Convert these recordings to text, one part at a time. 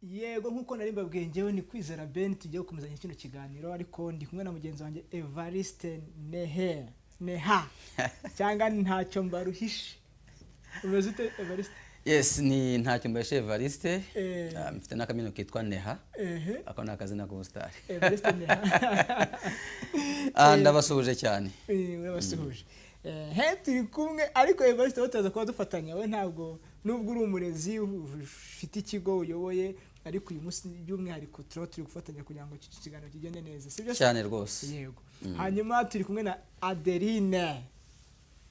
Yego nkuko nari mbabwiye njyewe ni Kwizera Ben tugiye gukomezanya kino kiganiro ariko ndi kumwe na mugenzi wanjye Evariste Neha cyangwa ntacyo mbaruhishe. Umeze ute Evariste? Yes, ni ntacyo mbashe Evariste. Mfite n'akamino kitwa Neha. Ako nakazina k'ubustari. Evariste Neha. Ndabasuhuje cyane. Urabasuhuje. Turi kumwe ariko Evariste bataza kuba dufatanya we ntabwo nubwo uri umurezi ufite ikigo uyoboye ariko uyu munsi by'umwihariko turi gufatanya kugira ngo iki kiganiro kigende neza sibyo cyane rwose. Yego. Hanyuma turi kumwe na Adeline.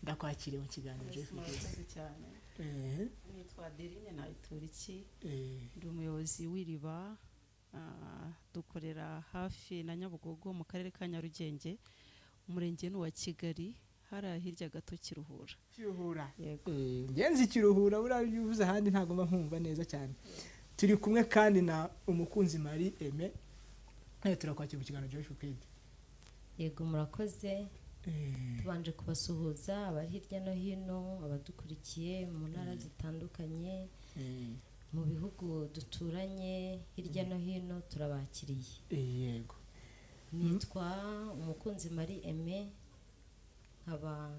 Ndakwakiriye mu kiganiro cyane. Nitwa Adeline Nayituriki. Ndi umuyobozi w'Iriba. Dukorera hafi na Nyabugogo mu karere ka Nyarugenge. Umurenge wa Kigali. Hara hirya gato Kiruhura. Kiruhura. Yego. Ngenzi Kiruhura urabivuze ahandi ntago mba nkumva neza cyane. Turi kumwe kandi na umukunzi Marie Aime. Turakwakira mu kiganiro Joyful Kid. Yego murakoze. Tubanje kubasuhuza abari hirya no hino abadukurikiye mu ntara zitandukanye mu bihugu duturanye hirya no hino turabakiriye. Yego. Nitwa umukunzi Marie Aime. Nkaba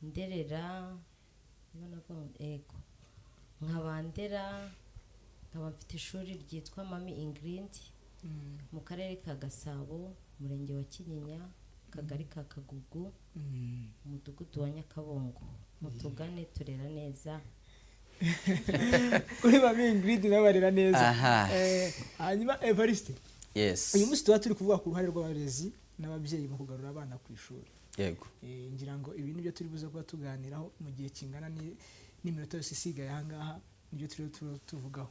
nderera ego nkaba ndera nkaba mfite ishuri ryitwa Mami Ingrid mu karere ka Gasabo umurenge wa Kinyinya kagari ka Kagugu umudugudu wa Nyakabongo mutugane turera neza. Kuri Mami Ingrid nabarera neza. Hanyuma Evariste. Yes. Uyu munsi tuba turi kuvuga ku ruhare rw'abarezi n'ababyeyi mu kugarura abana ku ishuri. Yego. Ngira ngo ibi nibyo turi buze kuba tuganiraho mu gihe kingana n'iminota yose isigaye ahangaha nibyo turi tuvugaho.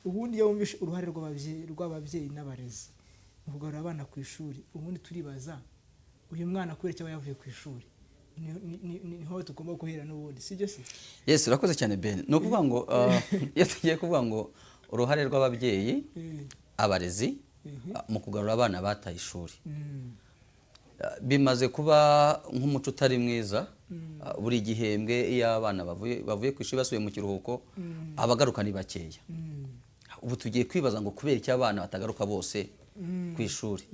Ubundi iyo wumvishe uruhare rw'ababyeyi n'abarezi mu kugarura abana ku ishuri ubundi turibaza uyu mwana kubera icyo yavuye ku ishuri niho tugomba guhera n'ubundi sibyo se? Yes, urakoze cyane Ben. No kuvuga ngo iyo tugiye kuvuga ngo uruhare rw'ababyeyi abarezi mu kugarura abana bataye ishuri. Bimaze kuba nk'umuco utari mwiza buri gihembwe iyo abana bavuye ku ishuri basubiye mu kiruhuko abagaruka ni bakeya. Ubu tugiye kwibaza ngo kubera iki abana batagaruka bose ku ishuri.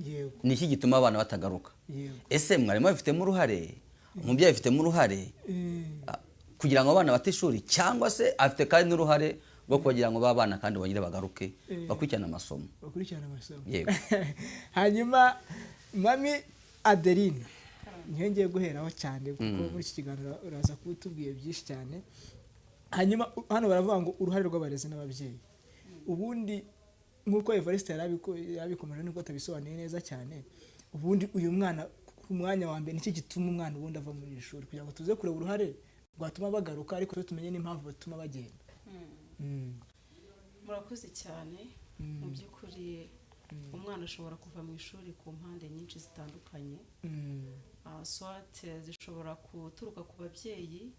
Ni iki gituma abana batagaruka? Ese mwarimu abifitemo uruhare? Umubyeyi abifitemo uruhare kugira ngo abana bate ishuri cyangwa se afite kandi n'uruhare rwo kugira ngo babana kandi bongere bagaruke bakurikirana amasomo? Yego. Hanyuma Mami Adeline niyo ngiye guheraho cyane kuko muri iki kiganiro uraza kutubwiye byinshi cyane. Hanyuma hano baravuga ngo uruhare rw'abarezi n'ababyeyi. Ubundi nkuko Evariste yarabikomeje niko atabisobanuye neza cyane. Ubundi uyu mwana ku mwanya wa mbere niki gituma umwana ubundi ava muri ishuri kugira ngo tuze kureba uruhare rwatuma bagaruka ariko tumenye n'impamvu batuma bagenda. Murakoze cyane. Mu by'ukuri umwana ashobora kuva mu ishuri ku mpande nyinshi zitandukanye. Swat zishobora guturuka ku babyeyi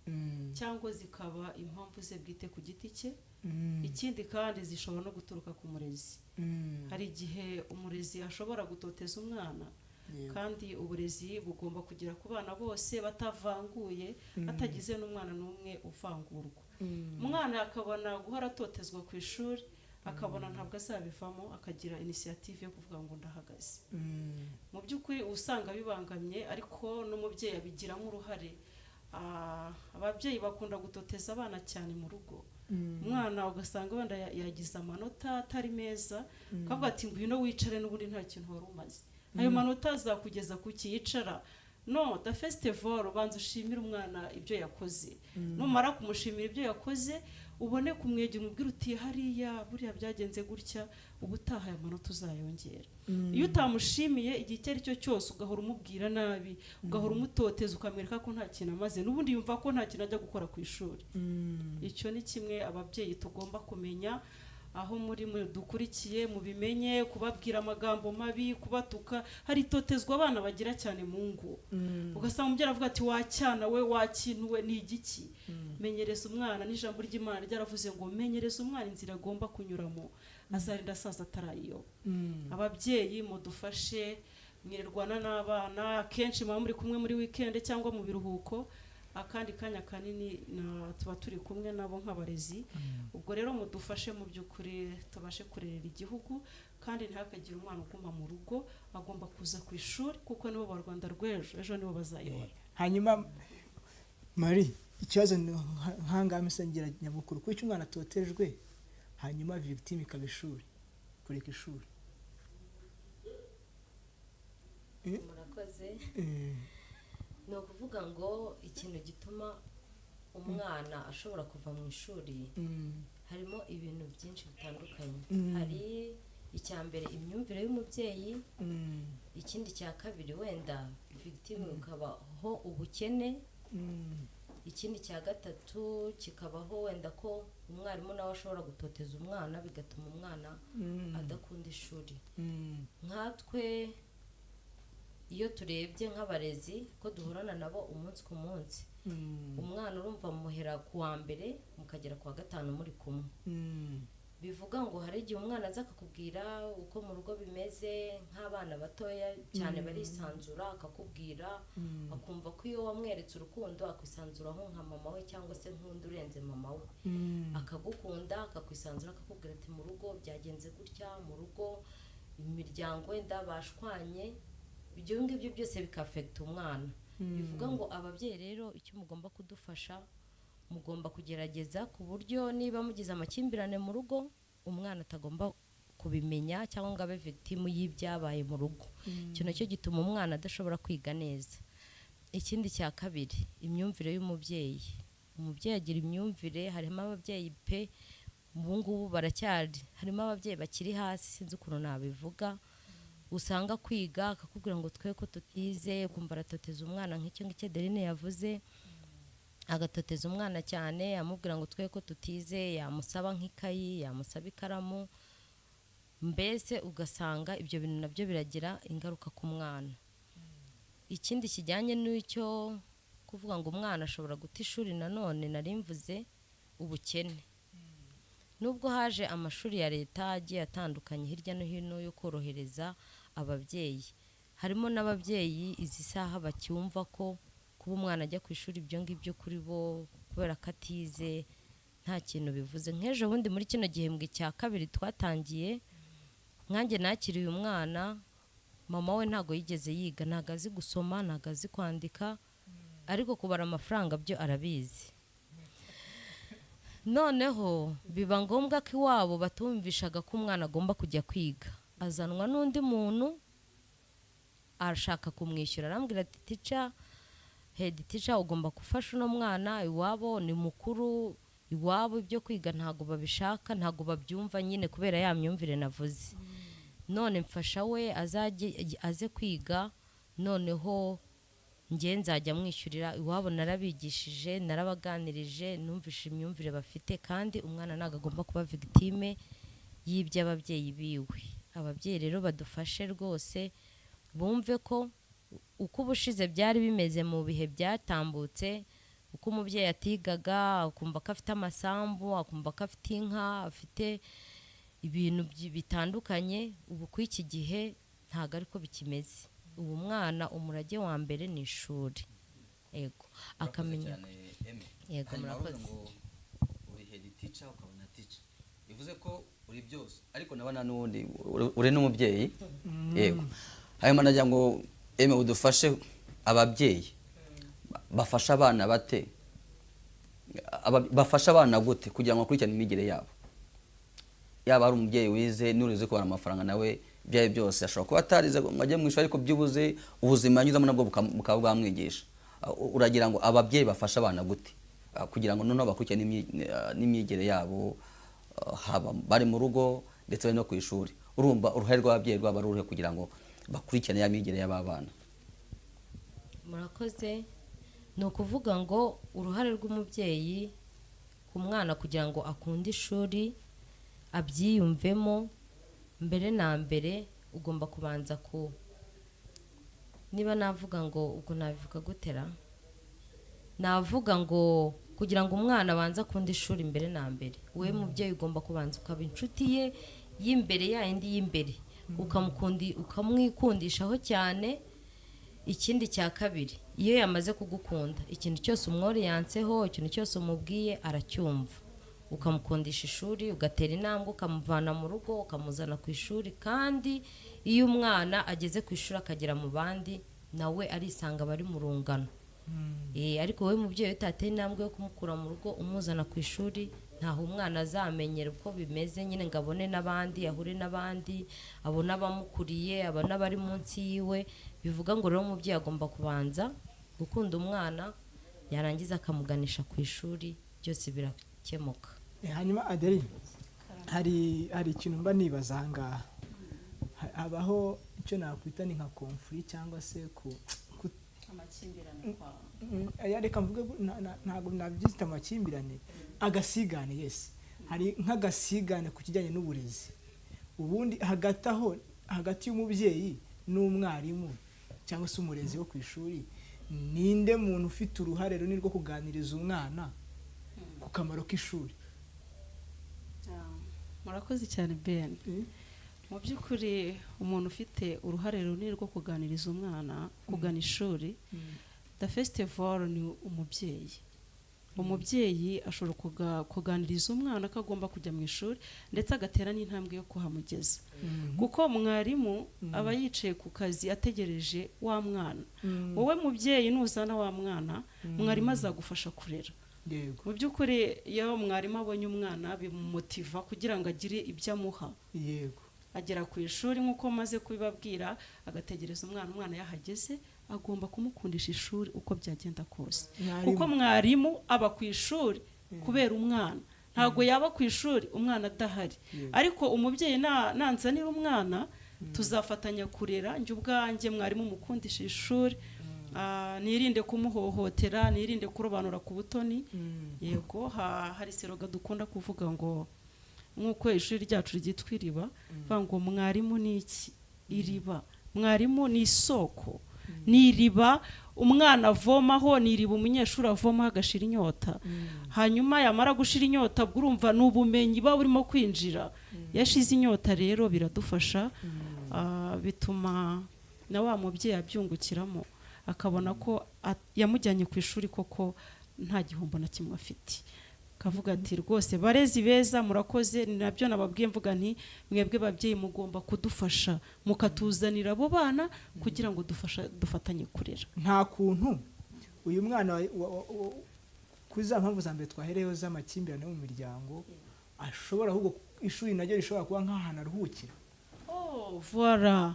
cyangwa zikaba impamvu ze bwite ku giti cye. Ikindi kandi zishobora no guturuka ku murezi. Hari igihe umurezi ashobora gutoteza umwana kandi uburezi bugomba kugera ku bana bose batavanguye hatagize n'umwana n'umwe uvangurwa. Umwana akabona guhora atotezwa ku ishuri akabona ntabwo azabivamo akagira initiative yo kuvuga ngo ndahagaze. Mu by'ukuri usanga bibangamye ariko n'umubyeyi abigiramo uruhare. Ababyeyi bakunda gutoteza abana cyane mu rugo. Umwana ugasanga wenda yagize amanota atari meza kavuga ati ngwino wicare n'ubundi nta kintu wari umaze. Ayo manota azakugeza ku kiyicara. No, the festival banza ushimira umwana ibyo yakoze. Numara kumushimira ibyo yakoze ubone kumwegera umubwira uti hariya buriya byagenze gutya ubutaha aya manota uzayongera. Iyo utamushimiye igihe icyo ari cyo cyose ugahora umubwira nabi ugahora umutoteza ukamwereka ko nta kintu amaze n'ubundi yumva ko nta kintu ajya gukora ku ishuri. Icyo ni kimwe ababyeyi tugomba kumenya aho muri dukurikiye mubimenye kubabwira amagambo mabi kubatuka. Hari totezwa abana bagira cyane mu ngo ugasanga umubyeyi avuga ati wacyana we wakintuwe ni igiki. Menyereza umwana n'ijambo ry'Imana ryaravuze ngo menyereza umwana inzira agomba kunyuramo azarinda asaza atarayiyo. Ababyeyi mudufashe mwirirwana n'abana kenshi muba muri kumwe muri weekend cyangwa mu biruhuko akandi kanya kanini tuba turi kumwe nabo nk'abarezi. Ubwo rero mudufashe mu by'ukuri tubashe kurerera igihugu, kandi ntihakagire umwana uguma mu rugo, agomba kuza ku ishuri kuko nibo ba Rwanda rw'ejo, ejo nibo bazayobora. Hanyuma Marie, ikibazo nk'ahangaha misengera nyamukuru kuko umwana atotejwe hanyuma victime ikaba ishuri, kureka ishuri. Murakoze. Ni ukuvuga ngo ikintu gituma umwana ashobora kuva mu ishuri harimo ibintu byinshi bitandukanye. Hari icya mbere imyumvire y'umubyeyi, ikindi cya kabiri wenda victime ukabaho ubukene, ikindi cya gatatu kikabaho wenda ko umwarimu nawe ashobora gutoteza umwana bigatuma umwana adakunda ishuri. Nkatwe iyo turebye nk'abarezi ko duhorana nabo umunsi ku munsi, umwana urumva muhera ku wa mbere mukagera ku wa gatanu muri kumwe. Bivuga ngo hari igihe umwana aza akakubwira uko mu rugo bimeze, nk'abana batoya cyane barisanzura, akakubwira akumva ko iyo wamweretse urukundo akwisanzuraho nka mama we cyangwa se nk'undi urenze mama we, akagukunda akakwisanzura, akakubwira ati mu rugo byagenze gutya, mu rugo imiryango wenda bashwanye. Ibyo ngibyo byose bikafekta umwana. Bivuga ngo ababyeyi rero icyo mugomba kudufasha, mugomba kugerageza ku buryo niba mugize amakimbirane mu rugo umwana atagomba kubimenya cyangwa ngo abe victime y'ibyabaye mu rugo. Icyo nacyo gituma umwana adashobora kwiga neza. Ikindi cya kabiri, imyumvire y'umubyeyi. Umubyeyi agira imyumvire, harimo ababyeyi pe ubu ngubu baracyari, harimo ababyeyi bakiri hasi, sinzi ukuntu nabivuga, usanga kwiga akakubwira ngo twe ko tutize, ukumva aratoteza umwana nk'icyo ngicyo Adeline yavuze, agatoteza umwana cyane amubwira ngo twe ko tutize, yamusaba nk'ikayi, yamusaba ikaramu, mbese ugasanga ibyo bintu nabyo biragira ingaruka ku mwana. Ikindi kijyanye n'icyo kuvuga ngo umwana ashobora guta ishuri, nanone narimvuze ubukene. Nubwo haje amashuri ya leta agiye atandukanye hirya no hino yo korohereza ababyeyi, harimo n'ababyeyi izi saha bacyumva ko kuba umwana ajya ku ishuri ibyo ngibyo kuri bo kubera ko atize nta kintu bivuze. Nk'ejo bundi muri kino gihembwe cya kabiri twatangiye, nkanjye nakiriye umwana, mama we ntago yigeze yiga, ntago azi gusoma, ntago azi kwandika, ariko kubara amafaranga byo arabizi. Noneho biba ngombwa ko iwabo batumvishaga ko umwana agomba kujya kwiga, azanwa n'undi muntu arashaka kumwishyura, arambwira ati teacher, head teacher, ugomba gufasha uno mwana, iwabo ni mukuru, iwabo ibyo kwiga ntago babishaka, ntago babyumva nyine kubera ya myumvire navuze. None mfasha we aze kwiga, noneho njye nzajya mwishyurira. Iwabo narabigishije, narabaganirije, numvishe imyumvire bafite, kandi umwana ntago agomba kuba victime y'iby'ababyeyi biwe. Ababyeyi rero badufashe rwose, bumve ko uko ubushize byari bimeze mu bihe byatambutse, uko umubyeyi atigaga akumva ko afite amasambu, akumva ko afite inka, afite ibintu bitandukanye, ubu ku iki gihe ntago ariko bikimeze. Ubu mwana umurage wa mbere ni ishuri. Yego, akamenya. Yego, murakoze. Uri head teacher ukabona teacher, bivuze ko uri byose, ariko nabana n'undi uri n'umubyeyi. Yego, hanyuma nagira ngo udufashe ababyeyi bafasha abana bate, bafasha abana gute kugira ngo akurikirane imigire yabo. Yaba ari umubyeyi wize n'urize kubara amafaranga, nawe byaye byose ashobora kuba atarize ngo ajye mu ishuri, ariko byubuze ubuzima yanyuzamo nabwo bukaba bwamwigisha. Uragira ngo ababyeyi bafasha abana gute kugira ngo noneho bakurikirane n'imyigire yabo, haba bari mu rugo ndetse no ku ishuri. Urumva uruhare rw'ababyeyi rwaba ruhe kugira ngo bakurikirane ya myigire y'abana? Murakoze. Ni ukuvuga ngo uruhare rw'umubyeyi ku mwana kugira ngo akunde ishuri, abyiyumvemo, mbere na mbere ugomba kubanza niba navuga ngo ubwo nabivuga gutera, navuga ngo kugira ngo umwana abanze akunde ishuri mbere na mbere, we mubyeyi ugomba kubanza ukaba inshuti ye y'imbere, yayindi y'imbere, ukamwikundishaho cyane, ikindi cya kabiri iyo yamaze kugukunda ikintu cyose umworiyanseho ikintu cyose umubwiye aracyumva ukamukundisha ishuri ugatera intambwe ukamuvana mu rugo ukamuzana ku ishuri kandi iyo umwana ageze ku ishuri akagera mu bandi nawe arisanga bari mu rungano ariko wowe mubyeyi utateye intambwe yo kumukura mu rugo umuzana ku ishuri ntaho umwana azamenyera uko bimeze nyine ngo abone n'abandi ahure n'abandi abone abamukuriye abone abari munsi yiwe bivuga ngo rero umubyeyi agomba kubanza gukunda umwana yarangiza akamuganisha ku ishuri byose birakemuka. Hanyuma Adeline hari ikintu mba nibaza ahangaha habaho icyo nakwita ni nka conflict cyangwa se amakimbirane kwa reka mvuge ntabwo nabyita amakimbirane agasigane yes hari nk'agasigane ku kijyanye n'uburezi ubundi hagati y'umubyeyi n'umwarimu cyangwa se umurezi wo ku ishuri ninde muntu ufite uruhare runini rwo kuganiriza umwana ku kamaro k'ishuri? murakoze cyane Ben. Mu by'ukuri umuntu ufite uruhare runini rwo kuganiriza umwana kugana ishuri the first of all ni umubyeyi. Umubyeyi ashobora kuganiriza umwana ko agomba kujya mu ishuri ndetse agatera n'intambwe yo kuhamugeza kuko mwarimu aba yicaye ku kazi ategereje wa mwana. Wowe mubyeyi nuzana wa mwana mwarimu azagufasha kurera. Mu by'ukuri iyo mwarimu abonye umwana bimumotiva kugira ngo agire ibyo amuha. Agera ku ishuri nk'uko maze kubibabwira agategereza umwana yahageze agomba kumukundisha ishuri uko byagenda kose kuko mwarimu aba ku ishuri kubera umwana ntago yaba ku ishuri umwana adahari. Ariko umubyeyi nanzanira umwana tuzafatanya kurera njye ubwanjye mwarimu mukundisha ishuri. Nirinde kumuhohotera nirinde kurobanura ku butoni. Yego hari seroga dukunda kuvuga ngo nk'uko ishuri ryacu ryitwa iriba ngo mwarimu ni iki? Iriba. Mwarimu ni isoko ni iriba umwana avomaho ni iriba umunyeshuri avomaho agashira inyota hanyuma yamara gushira inyota urumva n'ubumenyi ba burimo kwinjira yashize inyota rero biradufasha bituma na wa mubyeyi abyungukiramo akabona ko yamujyanye ku ishuri koko nta gihombo na kimwe afite. Kavuga ati rwose barezi beza murakoze nabyo nababwiye mvuga nti mwebwe babyeyi mugomba kudufasha mukatuzanira abo bana kugira ngo dufatanye kurera. Nta kuntu uyu mwana kuri za mpamvu za mbere twahereyeho z'amakimbirane mu miryango ashobora ahubwo ishuri naryo rishobora kuba nk'ahantu aruhukira. Voilà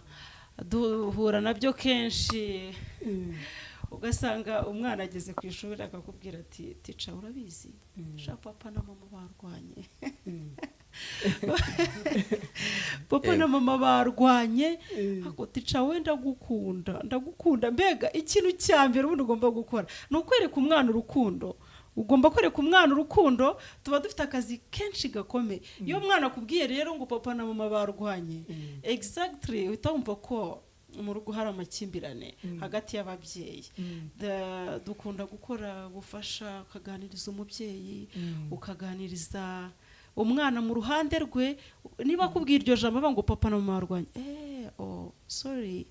duhura nabyo kenshi ugasanga umwana ageze ku ishuri akakubwira ati tica urabizi sha papa na mama barwanye papa na mama barwanye ako tica we ndagukunda mbega ikintu cya mbere ubundi ugomba gukora ni ukwereka umwana urukundo. Ugomba kwereka umwana urukundo tuba dufite akazi kenshi gakomeye. Iyo umwana akubwiye rero ngo papa na mama barwanye exactly utamva ko mu rugo hari amakimbirane hagati y'ababyeyi. Dukunda gukora gufasha ukaganiriza umubyeyi ukaganiriza umwana mu ruhande rwe niba akubwiye iryo jambo ngo papa na mama barwanye sorry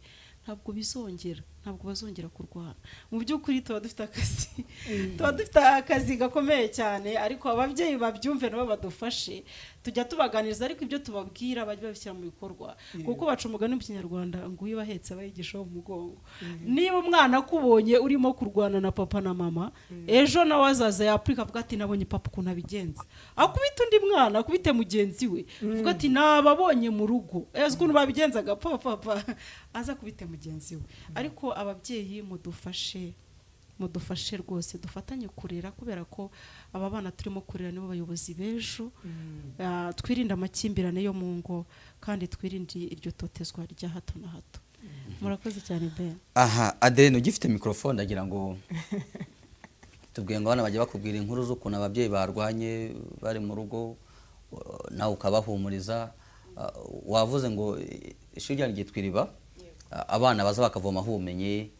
ntabwo bazongera kurwana. Mu by'ukuri tuba dufite akazi gakomeye cyane ariko ababyeyi babyumve nabo badufashe tujya tubaganiriza ariko ibyo tubabwira bajya babishyira mu bikorwa kuko baca umugani mu Kinyarwanda ngo uyu bahetse abayigisha mu mugongo. Niba umwana akubonye urimo kurwana na papa na mama ejo nawe azaza yaplika avuga ati nabonye papa ukuntu abigenza akubita undi mwana akubite mugenzi we avuga ati nababonye mu rugo ese ukuntu babigenzaga papa aza kubite mugenzi we. Ariko ababyeyi mudufashe rwose dufatanye kurera kubera ko aba bana turimo kurera nibo bayobozi b'ejo. Twirinde amakimbirane yo mu ngo kandi twirinde iryo totezwa rya hato na hato. Murakoze cyane Ben. Adeline ugifite microphone agira ngo tubwiye ngo abana bajya bakubwira inkuru z'ukuntu ababyeyi barwanye bari mu rugo nawe ukabahumuriza. Wavuze ngo ishuri ryanyu ryitwa iriba abana baza bakavoma ubumenyi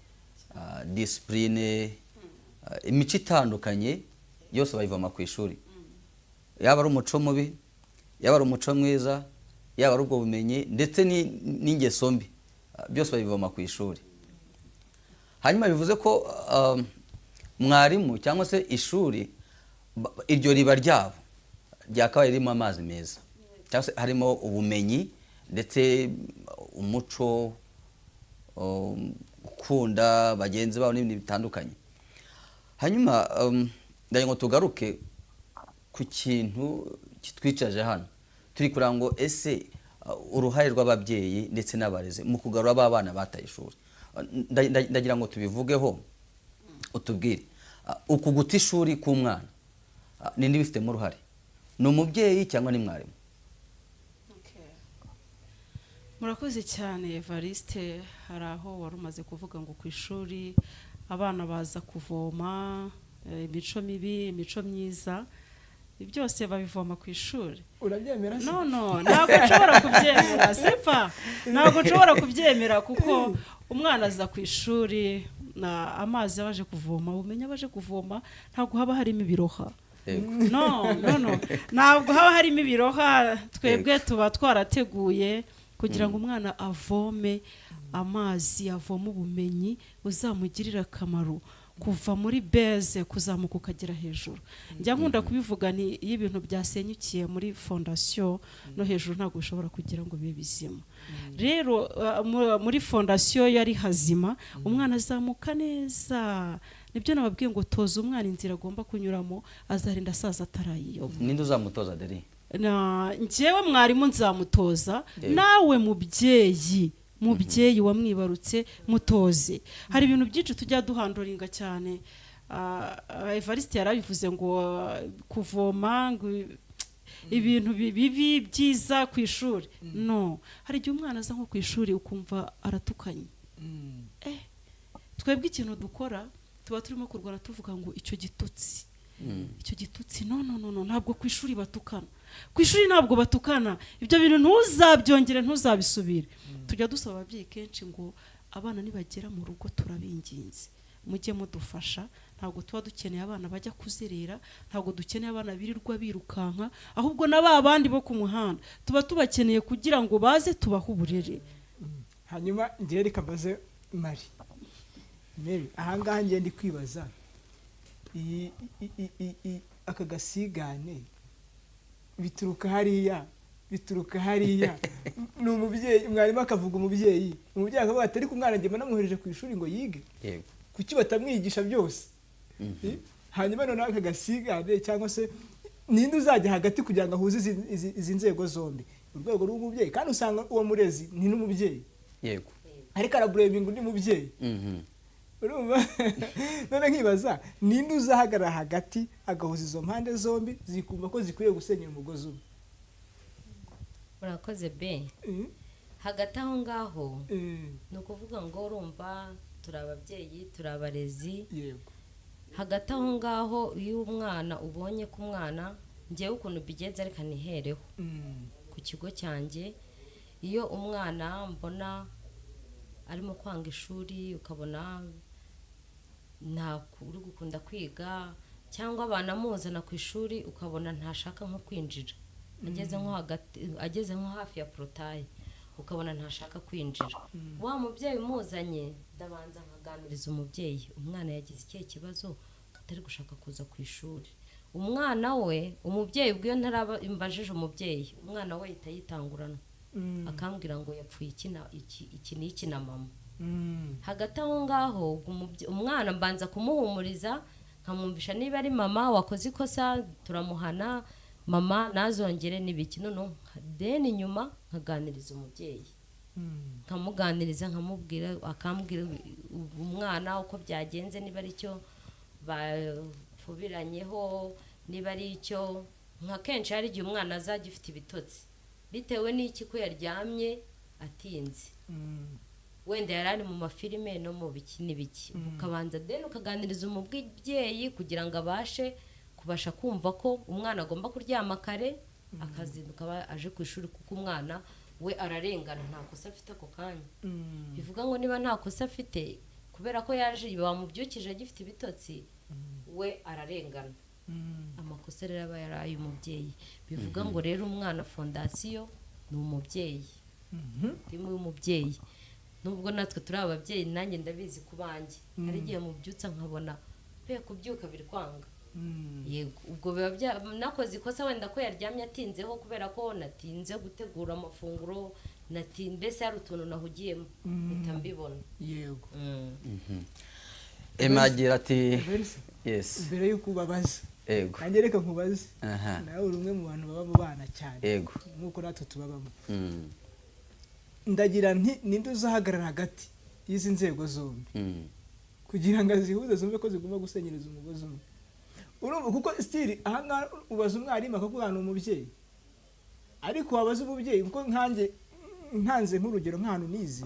discipline imico itandukanye yose bayivoma ku ishuri. Yaba ari umuco mubi yaba ari umuco mwiza yaba ari ubwo bumenyi ndetse n'ingeso mbi byose babivoma ku ishuri. hanyuma bivuze ko mwarimu cyangwa se ishuri iryo riba ryabo ryakabaye ririmo amazi meza cyangwa se harimo ubumenyi ndetse umuco, gukunda bagenzi babo n'ibindi bitandukanye. Hanyuma ndagira ngo tugaruke ku kintu kitwicaje hano, turi kuranga ngo ese uruhare rw'ababyeyi ndetse n'abarezi mu kugarura abana bataye ishuri. Ndagira ngo tubivugeho, utubwire uku guta ishuri k'umwana ninde bifitemo uruhare, ni umubyeyi cyangwa ni mwarimu? Murakoze cyane Evariste. Hari aho wari umaze kuvuga ngo ku ishuri abana baza kuvoma imico mibi, imico myiza, byose babivoma ku ishuri. Urabyemera se? No, ntabwo nshobora kubyemera. Sepa, ntabwo nshobora kubyemera kuko umwana aza ku ishuri na amazi abaje kuvoma, umenya abaje kuvoma ntabwo haba harimo ibiroha. No, ntabwo haba harimo ibiroha. Twebwe tuba twarateguye kugira ngo umwana avome amazi, avome ubumenyi buzamugirira akamaro kuva muri base kuzamuka ukagera hejuru. Njya nkunda kubivuga ni iyo ibintu byasenyukiye muri fondation no hejuru ntabwo bishobora kugira ngo bibe bizima. Rero muri fondation yari hazima, umwana azamuka neza. Nibyo nababwiye ngo toza umwana inzira agomba kunyuramo azarinda asaza atarayiyoba. Ninde uzamutoza Deri? Njyewe mwarimu nzamutoza, nawe mubyeyi wamwibarutse mutoze. Hari ibintu byinshi tujya duhandoringa cyane. Evariste yarabivuze ngo kuvoma ngo ibintu bibi byiza ku ishuri. No, hari igihe umwana aza nko ku ishuri ukumva aratukanye. Twebwe ikintu dukora tuba turimo kurwana tuvuga ngo icyo gitutsi no ntabwo ku ishuri batukana. Ku ishuri ntabwo batukana. Ibyo bintu ntuzabyongere, ntuzabisubire. Tujya dusaba ababyeyi kenshi ngo abana nibagera mu rugo turabinginze mujye mudufasha. Ntabwo tuba dukeneye abana bajya kuzerera, ntabwo dukeneye abana birirwa birukanka, ahubwo na ba bandi bo ku muhanda tuba tubakeneye kugira ngo baze tubahe uburere. Hanyuma ngiye reka mbaze Mari. Ahangaha ngiye ndi kwibaza aka gasigane bituruka hariya ni umubyeyi, mwarimu akavuga umubyeyi akavuga ati ariko umwana ngiye namwohereje ku ishuri ngo yige, kuki batamwigisha byose? Hanyuma noneho aka gasigane cyangwa se ninde uzajya hagati kugira ngo ahuze izi nzego zombi, urwego rw'umubyeyi kandi usanga uwo murezi ni n'umubyeyi, yego, ariko arabureminga undi mubyeyi. Urumva? None nkibaza ninde uzahagarara hagati agahuza izo mpande zombi zikumva ko zikwiye gusenyera umugozi umwe? Murakoze be. Hagati aho ngaho ni ukuvuga ngo urumva turi ababyeyi, turi abarezi. Yego. Hagati aho ngaho iyo umwana ubonye ko umwana ngewe ukuntu bigenza reka nihereho ku kigo cyanjye, iyo umwana mbona arimo kwanga ishuri ukabona nta uri gukunda kwiga cyangwa banamuzana ku ishuri ukabona ntashaka nko kwinjira, ageze nko hafi ya porotaye ukabona ntashaka kwinjira, wa mubyeyi umuzanye ndabanza nkaganiriza umubyeyi, umwana yagize ikihe kibazo atari gushaka kuza ku ishuri. Umwana we umubyeyi ubwo ntaraba imbajije umubyeyi, umwana we yita yitangurana akambwira ngo yapfuye iki n'iki na mama. Hagati aho ngaho umwana mbanza kumuhumuriza nkamwumvisha niba ari mama wakoze ikosa turamuhana, mama nazongere n'ibiki. None deni nyuma nkaganiriza umubyeyi, nkamuganiriza nkamubwira, akambwira umwana uko byagenze, niba ari cyo bapfubiranyeho, niba ari icyo nka kenshi hari igihe umwana azajya ufite ibitotsi bitewe n'iki ko yaryamye atinze, wenda yari ari mu mafilime no mu biki n'ibiki. Ukabanza deni ukaganiriza umubyeyi kugira ngo abashe kubasha kumva ko umwana agomba kuryama kare akazinduka aje ku ishuri, kuko umwana we ararengana, nta kosa afite ako kanya. Bivuga ngo niba nta kosa afite kubera ko yaje bamubyukije agifite ibitotsi, we ararengana, amakosa rero aba yari ay'umubyeyi. Bivuga ngo rero umwana fondasiyo ni umubyeyi, ndimo y'umubyeyi. nubwo natwe turi ababyeyi nanjye ndabizi ku banjye hari igihe mubyutsa nkabona pe kubyuka biri kwanga yego ubwo biba nakoze ikosa wenda ko yaryamye atinzeho kubera ko natinze gutegura amafunguro mbese hari utuntu nahugiyemo mpita mbibona yego emagira ati yes mbere yuko ubabaza yego nanjye reka nkubaze nawe uri umwe mu bantu baba mu bana cyane yego nk'uko natwe tubabamo ndagira nti ninde uzahagarara hagati y'izi nzego zombi kugira ngo azihuze zumve ko zigomba gusenyereza umugozi umwe urumva kuko stili ahangaha ubaza umwarimu akakubwira ni umubyeyi ariko wabaza umubyeyi kuko nkanze nk'urugero nk'ahantu nize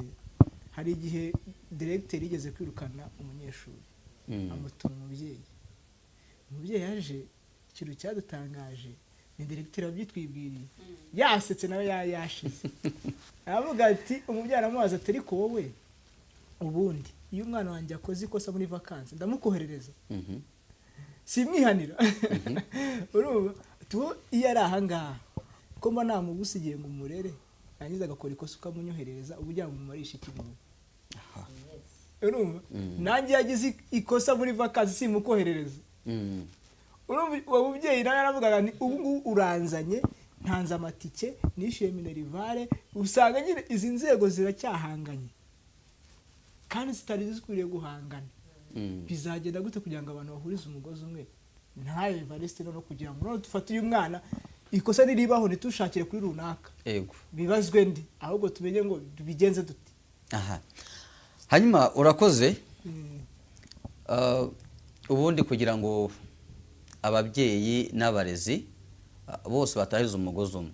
hari igihe directeur yigeze kwirukana umunyeshuri amutuma umubyeyi yaje ikintu cyadutangaje ni directeur wabyitwibwiriye yasetse nawe yashize aravuga ati umubyeyi aramubaza ati ariko wowe ubundi iyo umwana wanjye akoze ikosa muri vacances ndamukoherereza simwihanira urumva tuwo iyo ari ahangaha ko mba namugusigiye ngo umurere yangiza agakora ikosa ukamunyoherereza uburyo yamumarisha ikiruhuko urumva nanjye yagize ikosa muri vacances simukoherereza urumva uwo mubyeyi nawe yaravugaga ni ubu ngubu uranzanye ntanze amatike nishyuye minerivare usanga nyine izi nzego ziracyahanganye kandi zitari zikwiriye guhangana bizagenda gute kugira ngo abantu bahurize umugozi umwe ntayo Evariste no kugira ngo dufate uyu mwana ikosa niribaho ntitushakire kuri runaka yego bibazwe ndi ahubwo tumenye ngo bigenze dute hanyuma urakoze ubundi kugira ngo ababyeyi n'abarezi bose batahiriza umugozi umwe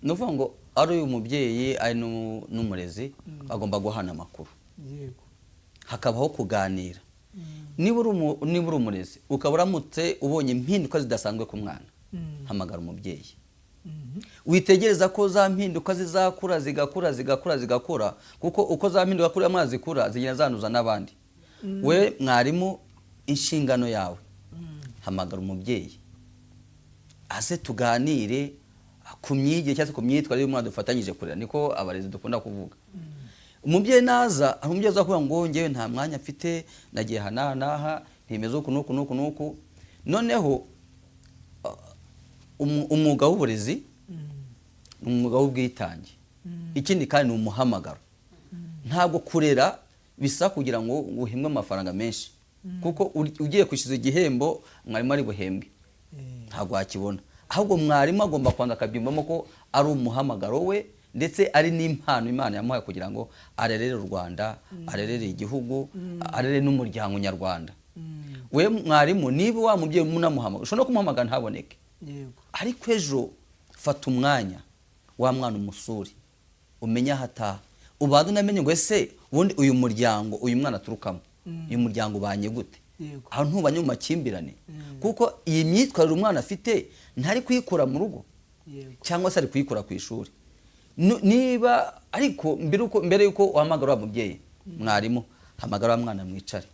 ni ukuvuga ngo ari uyu mubyeyi ari n'umurezi bagomba guhana amakuru yego hakabaho kuganira niba uri umurezi ukaba uramutse ubonye impinduka zidasanzwe ku mwana hamagara umubyeyi witegereza ko za mpinduka zizakura zigakura kuko uko za mpinduka kuri amazi zikura zigenda zanuza n'abandi we mwarimu inshingano yawe hamagara umubyeyi aze tuganire ku myigire cyangwa se ku myitwarire y'umwana dufatanyije kurera niko abarezi dukunda kuvuga umubyeyi naza hari umubyeyi azakuvuga ngo ngewe nta mwanya mfite nagiye hanaha ntimeze uku nuku noneho umwuga w'uburezi ni umwuga w'ubwitange ikindi kandi ni umuhamagaro ntabwo kurera bisa kugira ngo uhembwe amafaranga menshi kuko ugiye kwishyuza igihembo mwarimu ari buhembwe ntabwo wakibona ahubwo mwarimu agomba kubanza akabyumvamo ko ari umuhamagaro we ndetse ari n'impano Imana yamuhaye kugira ngo arerere u Rwanda arerere igihugu arerere n'umuryango nyarwanda we mwarimu niba wa mubyeyi munamuhamagara ushobora no kumuhamagara ntaboneke ariko ejo fata umwanya wa mwana umusuri umenya hataha ubanza unamenye ngo ese ubundi uyu muryango uyu mwana aturukamo uyu muryango ubanye gute aho ntubanye mu makimbirane kuko iyi myitwarire umwana afite ntari kuyikura mu rugo cyangwa se ari kuyikura ku ishuri niba ariko mbere yuko uhamagara wa mubyeyi mwarimu hamagara wa mwana mwicare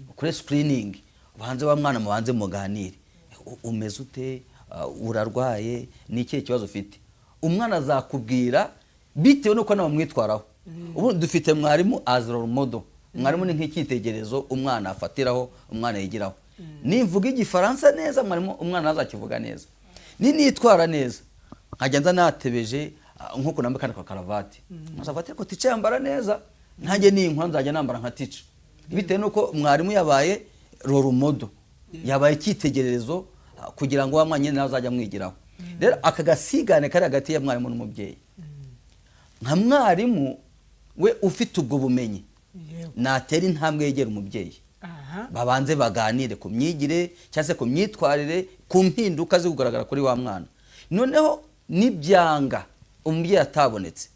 ukore screening ubanze wa mwana mubanze muganire umeze ute urarwaye ni ikihe kibazo ufite umwana azakubwira bitewe nuko nawe mwitwaraho ubu dufite mwarimu as role model mwarimu ni nk'icyitegererezo umwana afatiraho umwana yigiraho nivuga igifaransa neza mwarimu umwana azakivuga neza nitwara neza nkajya natebeje nkuko nambara kwa karavati nzafata ko tice yambara neza ntange ninkwa nzajya nambara nka tice bitewe nuko mwarimu yabaye role model yabaye icyitegererezo kugira ngo wamwanye nawe azajya mwigiraho rero akagasigane kari hagati ya mwarimu n'umubyeyi nka mwarimu we ufite ubwo bumenyi natera intambwe yegera umubyeyi babanze baganire ku myigire cyangwa se ku myitwarire ku mpinduka ziri kugaragara kuri wa mwana noneho nibyanga umubyeyi atabonetse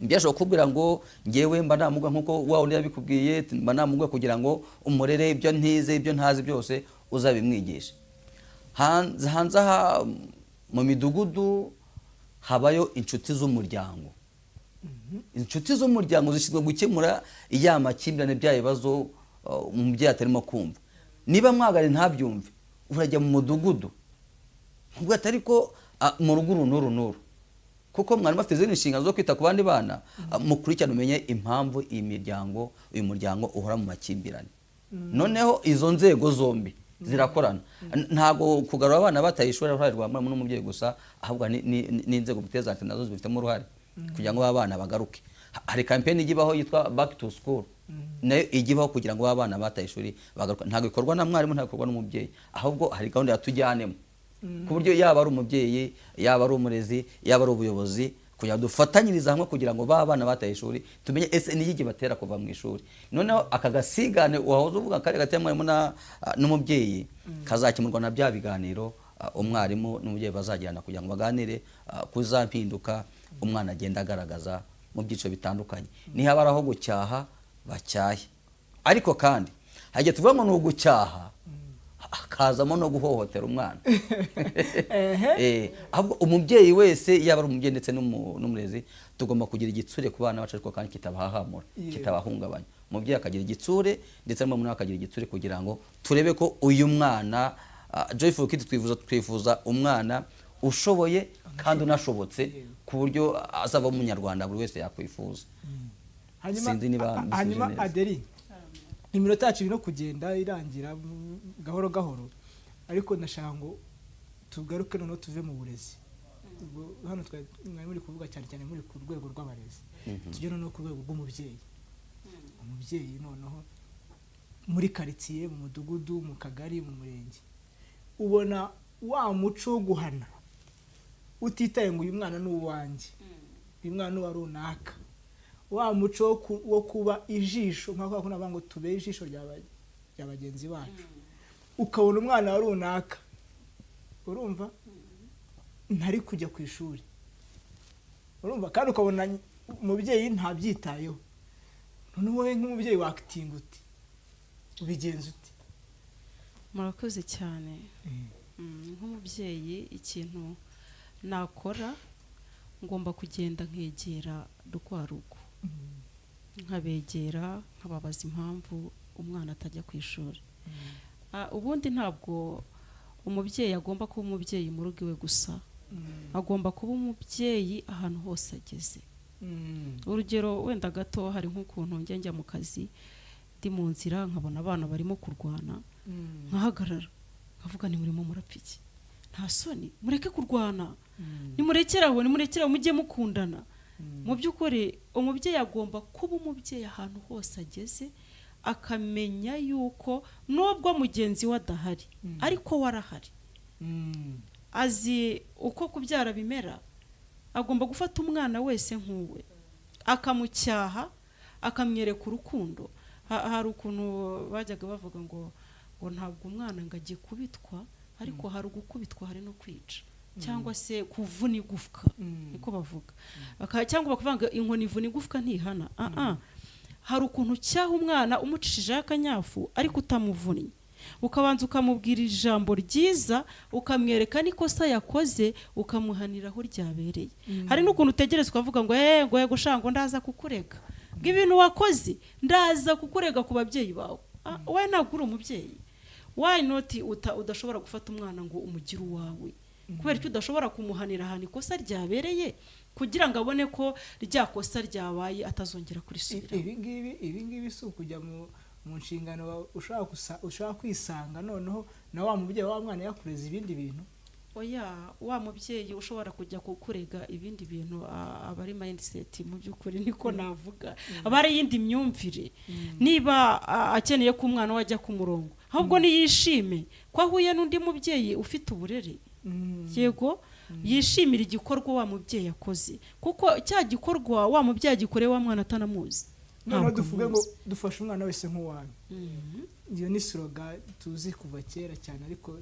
mbiyashobora kubwira ngo ngewe mba namugwa nkuko wa undi yabikubwiye mba namugwa kugira ngo umurere ibyo ntize ibyo ntazi byose uzabimwigisha hanze aha mu midugudu habayo inshuti z'umuryango inshuti z'umuryango zishinzwe gukemura iya makimbirane bya bibazo umubyeyi atarimo kumva niba mwagari ntabyumve urajya mu mudugudu ubwo atari ko mu rugo uru n'uru kuko mwarimu afite izindi nshingano zo kwita ku bandi bana, mukurikirane umenye impamvu uyu muryango uhora mu makimbirane. Noneho izo nzego zombi zirakorana. Ntabwo kugarura abana bataye ishuri uruhare rwa mwarimu n'umubyeyi gusa, ahubwo n'inzego gutezante nazo zibifitemo uruhare kugira ngo abana bagaruke. Hari kampeni igibaho yitwa back to school, nayo igibaho kugira ngo abana bataye ishuri bagaruka. Ntabwo ikorwa na mwarimu, ntabwo ikorwa n'umubyeyi, ahubwo hari gahunda yatujyanemo ku buryo yaba ari umubyeyi, yaba ari umurezi, yaba ari ubuyobozi, kugira ngo dufatanyirize hamwe kugira ngo bana bataye ishuri tumenye ese ni iki batera kuva mu ishuri. Noneho aka gasigane wahoze uvuga kare gateye mwarimu n'umubyeyi kazakemurwa na bya biganiro umwarimu n'umubyeyi bazagirana kugira ngo baganire kuzampinduka umwana agenda agaragaza mu byiciro bitandukanye. Nihaba aho gucyaha bacyahe, ariko kandi hagiye tuvuga ngo ni ugucyaha hakazamo no guhohotera umwana. Ahubwo umubyeyi wese, yaba ari umubyeyi ndetse n'umurezi, tugomba kugira igitsure ku bana bacu, ariko kandi kitabahahamura, kitabahungabanya. Umubyeyi akagira igitsure ndetse n'umwana akagira igitsure kugira ngo turebe ko uyu mwana Joyful Kids twifuza umwana ushoboye kandi unashobotse ku buryo azaba umunyarwanda buri wese yakwifuza. Hanyuma Adeli, iminota yacu no kugenda irangira gahoro gahoro, ariko ndashaka ngo tugaruke noneho tuve mu burezi. Hano mwari muri kuvuga cyane cyane muri ku rwego rw'abarezi, tujye noneho ku rwego rw'umubyeyi. Umubyeyi noneho muri karitsiye, mu mudugudu, mu kagari, mu murenge, ubona wa muco wo guhana utitaye ngo uyu mwana ni uwanjye, uyu mwana ni uwa runaka, wa muco wo kuba ijisho, nk'uko bavuga ngo tube ijisho rya bagenzi bacu, ukabona umwana wa runaka, urumva ntari kujya ku ishuri, urumva, kandi ukabona umubyeyi ntabyitayeho. Noneho wowe nk'umubyeyi wakitinga uti, ubigenza uti? Murakoze cyane. Nk'umubyeyi ikintu nakora, ngomba kugenda nkegera rwa rugo, nkabegera nkababaza impamvu umwana atajya ku ishuri. Ubundi ntabwo umubyeyi agomba kuba umubyeyi mu rugo iwe gusa, agomba kuba umubyeyi ahantu hose ageze. Urugero wenda gato, hari nk'ukuntu njya mu kazi, ndi mu nzira nkabona abana barimo kurwana, nkahagarara nkavuga ni murimo murapfa iki? Nta soni, mureke kurwana, nimurekeraho mujye mukundana. Mu by'ukuri umubyeyi agomba kuba umubyeyi ahantu hose ageze, akamenya yuko nubwo mugenzi we adahari ariko warahari, azi uko kubyara bimera. Agomba gufata umwana wese nk'uwe, akamucyaha, akamwereka urukundo. Hari ukuntu bajyaga bavuga ngo ntabwo umwana ngo agiye kubitwa, ariko hari ugukubitwa, hari no kwica, cyangwa se kuvuna igufwa, niko bavuga. Cyangwa bakavuga ngo inkoni ivuna igufwa ntihana. Hari ukuntu cyaha umwana umucishijeho akanyafu ariko utamuvunnye, ukabanza ukamubwira ijambo ryiza, ukamwereka n'ikosa yakoze, ukamuhanira aho ryabereye. Hari n'ukuntu utegereza ukavuga ngo yego shango ndaza kukurega, bw'ibintu wakoze ndaza kukurega ku babyeyi bawe. Wowe ntabwo uri umubyeyi. Why not udashobora gufata umwana ngo umugire uwawe, kubera icyo udashobora kumuhanira ahantu ikosa ryabereye, kugira ngo abone ko rya kosa ryabaye atazongera kurisubira. Ibi ngibi si ukujya mu nshingano ushaka kwisanga noneho na wa mubyeyi wa mwana yakureza ibindi bintu. Oya, wa mubyeyi ushobora kujya kukurega ibindi bintu aba ari mindset, mu by'ukuri niko navuga, aba ari yindi myumvire. Niba akeneye ko umwana wajya ku murongo, ahubwo niyishime ko ahuye n'undi mubyeyi ufite uburere, yego yishimira igikorwa wa mubyeyi yakoze, kuko cya gikorwa wa mubyeyi agikoreye wa mwana atanamuzi. Noneho tuvuge ngo dufashe umwana wese nk'uwanyu. Iyo ni slogan tuzi kuva kera cyane, ariko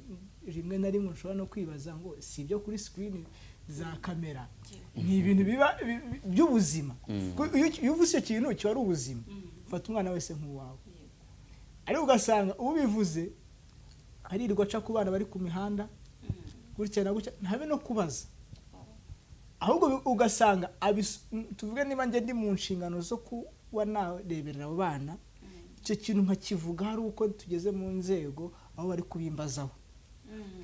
rimwe na rimwe ushobora no kwibaza ngo si ibyo kuri screen za kamera, ni ibintu biba by'ubuzima. Iyo uvuze icyo kintu kiba ari ubuzima. Fata umwana wese nk'uwawe, ariko ugasanga ubivuze arirwa aca ku bana bari ku mihanda gutya na gutya, ntabe no kubaza, ahubwo ugasanga tuvuge niba njye ndi mu nshingano zo kuba nareberera abo bana, icyo kintu nkakivuga hari uko tugeze mu nzego aho bari kubimbazaho,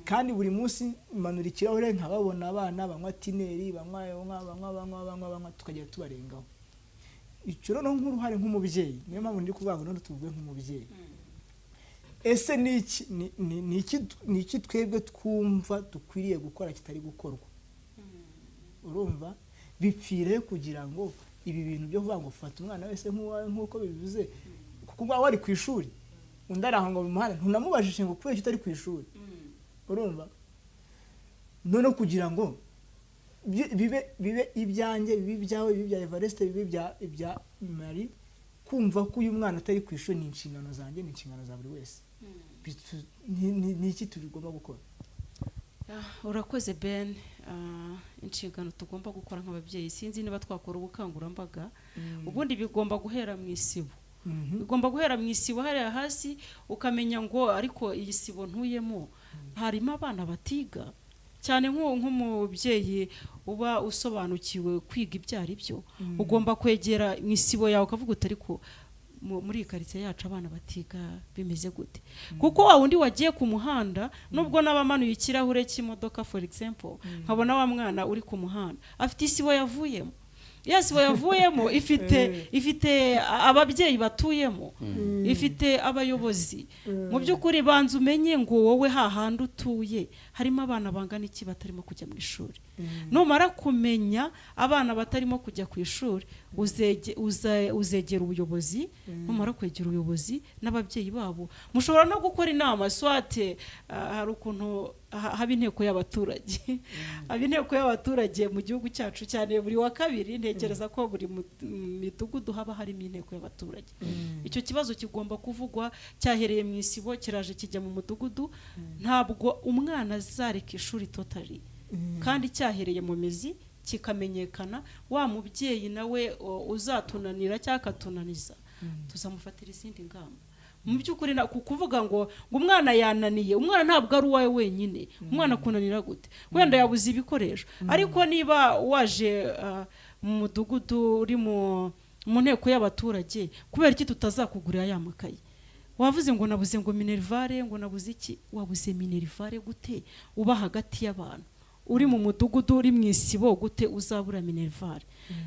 kandi buri munsi manura ikirahure nkababona abana banywa tineri banywa tukagera tubarengaho. Icyo rero nk'uruhare nk'umubyeyi, niyo mpamvu ndi kuvuga ngo none tuvuge nk'umubyeyi. Ese ni iki twebwe twumva dukwiriye gukora kitari gukorwa? Urumva bipfire kugira ngo ibi bintu byo kuvuga ngo fata umwana wese nk'uwawe nk'uko bivuze, kuko uba wari ku ishuri undi ari aho ngo mu muhanda ntunamubajije ngo kubera utari ku ishuri. Urumva none kugira ngo bibe ibyanjye, bibe ibyawe, bibe ibya Evariste, bibe ibya Marie, kumva ko uyu mwana atari ku ishuri ni inshingano zanjye, ni inshingano za buri wese. Ni iki tugomba gukora? Urakoze Ben. Inshingano tugomba gukora nk'ababyeyi, sinzi niba twakora ubukangurambaga, ubundi bigomba guhera mu isibo. Bigomba guhera mu isibo hariya hasi, ukamenya ngo ariko iyi sibo ntuyemo harimo abana batiga cyane. Nk'umubyeyi uba usobanukiwe kwiga ibyo ari byo, ugomba kwegera mu isibo yawe ukavuga uti ariko muri karitsiye yacu abana batiga bimeze gute? Kuko wa wundi wagiye ku muhanda, nubwo n'abamanuye ikirahure cy'imodoka for example, nkabona wa mwana uri ku muhanda afite isibo yavuyemo. Sibo yavuyemo ifite ababyeyi batuyemo, ifite abayobozi. Mu by'ukuri banza umenye ngo wowe hahandi utuye harimo abana bangana iki batarimo kujya mu ishuri. Numara kumenya abana batarimo kujya ku ishuri, uzegera ubuyobozi. Numara kwegera ubuyobozi n'ababyeyi babo, mushobora no gukora inama. Swate hari ukuntu haba inteko y'abaturage. Haba inteko y'abaturage mu gihugu cyacu cyane buri wa kabiri. Ntekereza ko buri midugudu haba harimo inteko y'abaturage. Icyo kibazo kigomba kuvugwa, cyahereye mu isibo kiraje kijya mu mudugudu. Ntabwo umwana azareka ishuri totally, kandi cyahereye mu mizi kikamenyekana. Wa mubyeyi nawe uzatunanira cyangwa akatunaniza, tuzamufatira izindi ngamba. Mu by'ukuri kuvuga ngo umwana yananiye, umwana ntabwo ari uwawe wenyine. Umwana kunanira gute? Wenda yabuze ibikoresho, ariko niba waje mu mudugudu uri mu nteko y'abaturage, kubera iki tutazakugurira ya makayi? Wavuze ngo nabuze ngo minerivare, ngo nabuze iki? Wabuze minerivare gute uba hagati y'abantu? Uri mu mudugudu uri mu isibo gute uzabura minerivare?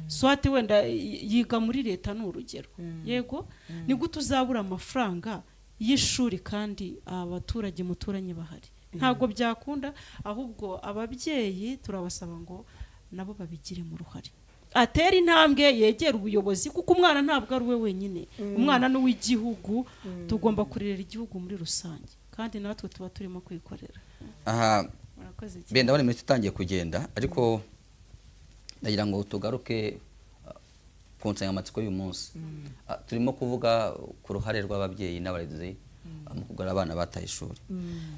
Swate wenda yiga muri leta ni urugero, yego, ni gute uzabura amafaranga y'ishuri kandi abaturage muturanye bahari? Ntabwo byakunda. Ahubwo ababyeyi turabasaba ngo nabo babigiremo uruhare, atera intambwe, yegera ubuyobozi, kuko umwana ntabwo ari we wenyine. Umwana ni uw'igihugu. Tugomba kurera igihugu muri rusange, kandi natwe tuba turimo kwikorera. Ben, ndabona iminsi itangiye kugenda, ariko ndagira ngo tugaruke ku nsanganyamatsiko y'uyu munsi. Turimo kuvuga ku ruhare rw'ababyeyi n'abarezi mu kugura abana bataye ishuri.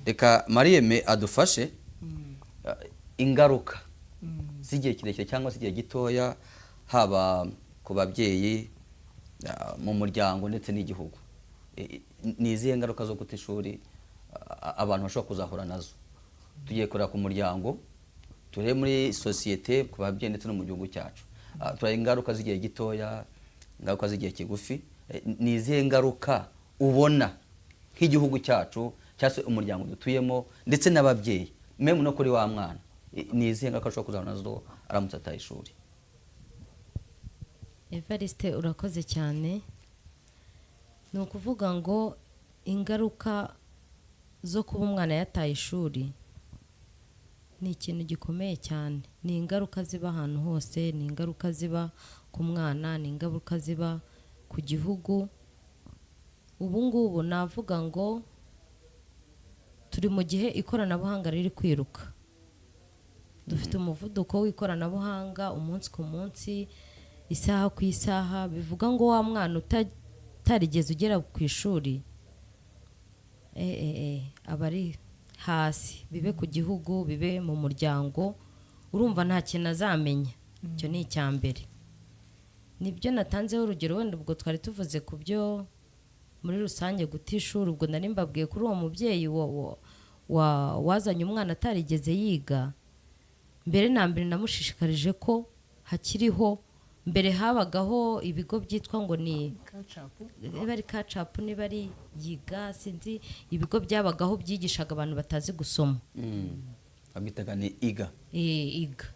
Reka Marieme adufashe ingaruka z'igihe kirekire cyangwa se igihe gitoya, haba ku babyeyi, mu muryango ndetse n'igihugu. Ni izihe ngaruka zo guta ishuri abantu bashobora kuzahura nazo? Tugiye kureba ku muryango, turebe muri sosiyete, ku babyeyi ndetse no mu gihugu cyacu. Turebe ingaruka z'igihe gitoya, ingaruka z'igihe kigufi. Ni izihe ngaruka ubona nk'igihugu cyacu cyangwa se umuryango dutuyemo ndetse n'ababyeyi, meme no kuri wa mwana? Ni izihe ngaruka ashobora kuzahura nazo aramutse ataye ishuri? Evariste, urakoze cyane. Ni ukuvuga ngo ingaruka zo kuba umwana yataye ishuri ni ikintu gikomeye cyane. Ni ingaruka ziba ahantu hose, ni ingaruka ziba ku mwana, ni ingaruka ziba ku gihugu. Ubu ngubu navuga ngo turi mu gihe ikoranabuhanga riri kwiruka. Dufite umuvuduko w'ikoranabuhanga umunsi ku munsi, isaha ku isaha. Bivuga ngo wa mwana utarigeze ugera ku ishuri abari hasi, bibe ku gihugu, bibe mu muryango, urumva nta kintu azamenya. Icyo ni icya mbere. Nibyo natanzeho urugero, wenda ubwo twari tuvuze ku byo muri rusange guta ishuri. Ubwo nari mbabwiye kuri uwo mubyeyi wazanye umwana atarigeze yiga. Mbere na mbere namushishikarije ko hakiriho mbere habagaho ibigo byitwa ngo ni kacapu niba ari kacapu niba ari yiga sinzi ibigo byabagaho byigishaga abantu batazi gusoma babitaga ni iga iga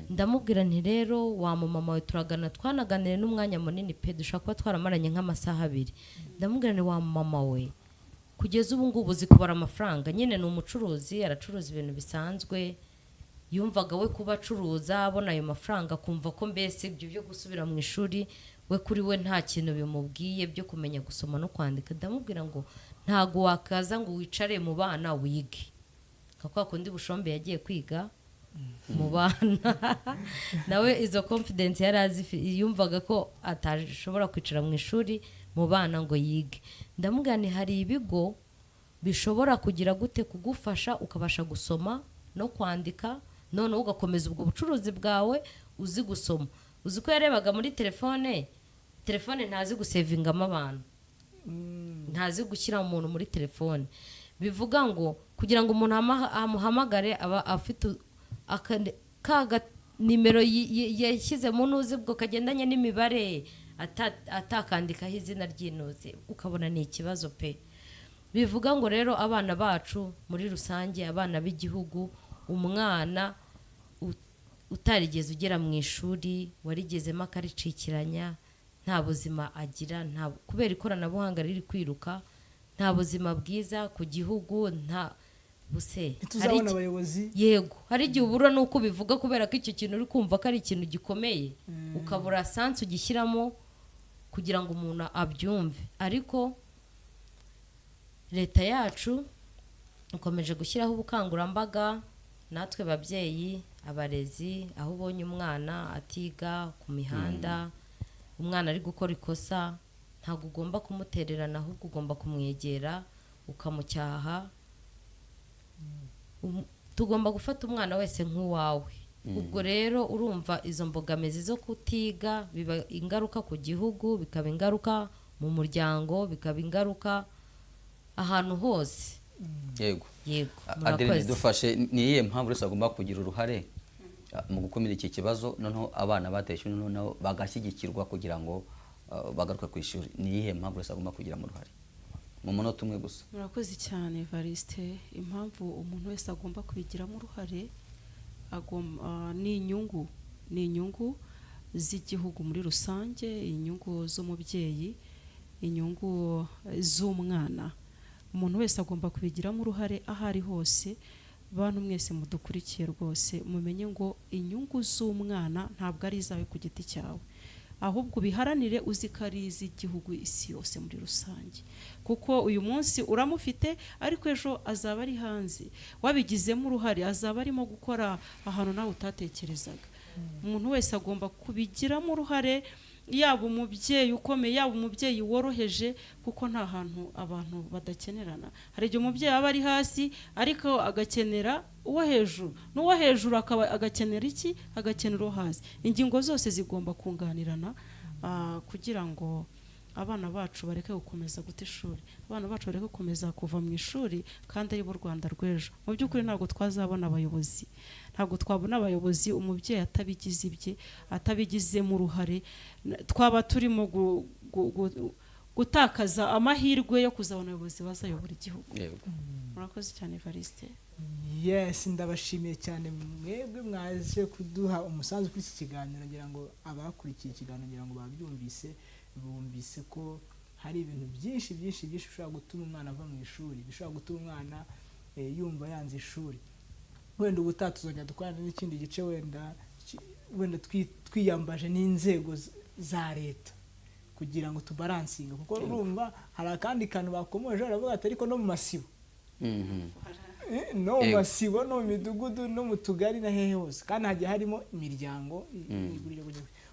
ndamubwira nti rero wa mama we turagana twanaganire n'umwanya munini pe dushaka kuba twaramaranye nk'amasaha 2 ndamubwira ni wa mama we kugeza ubu ngubu uzi kubara amafaranga nyine ni umucuruzi aracuruza ibintu bisanzwe yumvaga we kuba acuruza abona ayo mafaranga kumva ko mbese ibyo byo gusubira mu ishuri we kuri we nta kintu bimubwiye byo kumenya gusoma no kwandika ndamubwira ngo ntago wakaza ngo wicare mu bana wige kakwa kundi bushombe yagiye kwiga mu bana nawe izo confidence yari azi yumvaga ko atashobora kwicara mu ishuri mu bana ngo yige ndamubwira ni hari ibigo bishobora kugira gute kugufasha ukabasha gusoma no kwandika none ugakomeza ubwo bucuruzi bwawe uzi gusoma uzi ko yarebaga muri telefone ntazi gusevingamo abantu ntazi gushyira umuntu muri telefone bivuga ngo kugira ngo umuntu amuhamagare aba afite kaga nimero yashyize mu ntuzi bwo kagendanye n'imibare atakandikaho izina ry'intuzi ukabona ni ikibazo pe bivuga ngo rero abana bacu muri rusange abana b'igihugu umwana utarigeze ugera mu ishuri warigezemo akaricikiranya nta buzima agira kubera ikoranabuhanga riri kwiruka nta buzima bwiza ku gihugu nta buse ntituzabona abayobozi yego hari igihe ubura nuko bivuga kubera ko icyo kintu uri kumva ko ari ikintu gikomeye ukabura sansi ugishyiramo kugira ngo umuntu abyumve ariko leta yacu ikomeje gushyiraho ubukangurambaga natwe babyeyi abarezi aho ubonye umwana atiga ku mihanda umwana ari gukora ikosa ntabwo ugomba kumutererana ahubwo ugomba kumwegera ukamucyaha tugomba gufata umwana wese nk'uwawe ubwo rero urumva izo mbogamizi zo kutiga biba ingaruka ku gihugu bikaba ingaruka mu muryango bikaba ingaruka ahantu hose yego murakoze Adeline dufashe ni iyihe mpamvu wese agomba kugira uruhare mu gukumira iki kibazo noneho abana bateshwe noneho bagashyigikirwa kugira ngo bagaruke ku ishuri ni iyihe mpamvu wese agomba kugira mu ruhare mu munota umwe gusa murakoze cyane Evariste impamvu umuntu wese agomba kubigiramo uruhare ni inyungu z'igihugu muri rusange inyungu z'umubyeyi inyungu z'umwana umuntu wese agomba kubigiramo uruhare aho ari hose bantu mwese mudukurikiye rwose mumenye ngo inyungu z'umwana ntabwo ari izawe ku giti cyawe ahubwo biharanire uzi ko ari iz'igihugu isi yose muri rusange kuko uyu munsi uramufite ariko ejo azaba ari hanze wabigizemo uruhare azaba arimo gukora ahantu nawe utatekerezaga umuntu wese agomba kubigiramo uruhare yaba umubyeyi ukomeye yaba umubyeyi woroheje kuko nta hantu abantu badakenerana hari igihe umubyeyi aba ari hasi ariko agakenera uwo hejuru n'uwo hejuru agakenera iki agakenera uwo hasi ingingo zose zigomba kunganirana kugira ngo abana bacu bareke gukomeza guta ishuri abana bacu bareke gukomeza kuva mu ishuri kandi ari bo Rwanda rw'ejo mu by'ukuri ntabwo twazabona abayobozi ntabwo twabona abayobozi umubyeyi atabigize ibye atabigizemo uruhare twaba turimo gutakaza amahirwe yo kuzabona abayobozi bazayobora igihugu murakoze cyane Evariste yes ndabashimiye cyane mwebwe mwaje kuduha umusanzu kuri iki kiganiro ngira ngo abakurikiye ikiganiro ngira ngo babyumvise bumvise ko hari ibintu byinshi bishobora gutuma umwana ava mu ishuri bishobora gutuma umwana yumva yanze ishuri wenda ubutaha tuzongera dukorana n'ikindi gice wenda twiyambaje n'inzego za leta kugira ngo tubaransinga kuko urumva hari akandi kantu bakomoje baravuga ati ariko no mu masibo no mu masibo no mu midugudu no mu tugari na hehe hose kandi hagiye harimo imiryango